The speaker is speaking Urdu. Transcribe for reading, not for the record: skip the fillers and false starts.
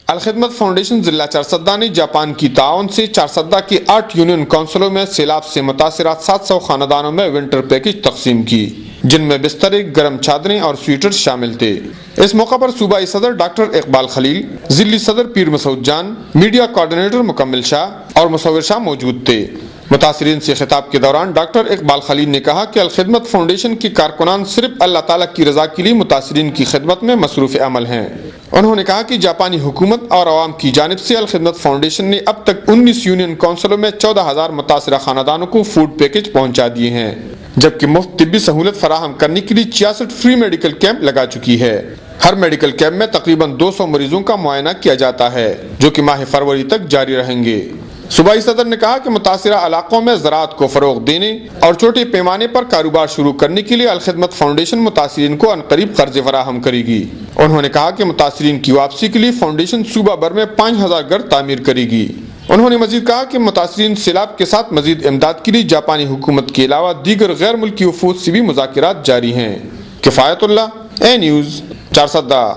الخدمت فاؤنڈیشن ضلع چارسدہ نے جاپان کی تعاون سے چارسدہ کی 8 یونین کونسلوں میں سیلاب سے متاثرہ 700 خاندانوں میں ونٹر پیکج تقسیم کی، جن میں بستریں، گرم چادریں اور سویٹرز شامل تھے۔ اس موقع پر صوبائی صدر ڈاکٹر اقبال خلیل، ضلعی صدر پیر مسعود جان، میڈیا کوارڈینیٹر مکمل شاہ اور مصور شاہ موجود تھے۔ متاثرین سے خطاب کے دوران ڈاکٹر اقبال خلیل نے کہا کہ الخدمت فاؤنڈیشن کی کارکنان صرف اللہ تعالیٰ کی رضا کے لیے متاثرین کی خدمت میں مصروف عمل ہیں۔ انہوں نے کہا کہ جاپانی حکومت اور عوام کی جانب سے الخدمت فاؤنڈیشن نے اب تک 19 یونین کونسلوں میں 14,000 متاثرہ خاندانوں کو فوڈ پیکج پہنچا دیے ہیں، جبکہ مفت طبی سہولت فراہم کرنے کے لیے 66 فری میڈیکل کیمپ لگا چکی ہے۔ ہر میڈیکل کیمپ میں تقریباً 200 مریضوں کا معائنہ کیا جاتا ہے، جو کہ ماہ فروری تک جاری رہیں گے۔ صوبائی صدر نے کہا کہ متاثرہ علاقوں میں زراعت کو فروغ دینے اور چھوٹے پیمانے پر کاروبار شروع کرنے کے لیے الخدمت فاؤنڈیشن متاثرین کو عنقریب قرض فراہم کرے گی۔ انہوں نے کہا کہ متاثرین کی واپسی کے لیے فاؤنڈیشن صوبہ بھر میں 5,000 گھر تعمیر کرے گی۔ انہوں نے مزید کہا کہ متاثرین سیلاب کے ساتھ مزید امداد کے لیے جاپانی حکومت کے علاوہ دیگر غیر ملکی وفود سے بھی مذاکرات جاری ہیں۔ کفایت اللہ، اے نیوز، چارسدہ۔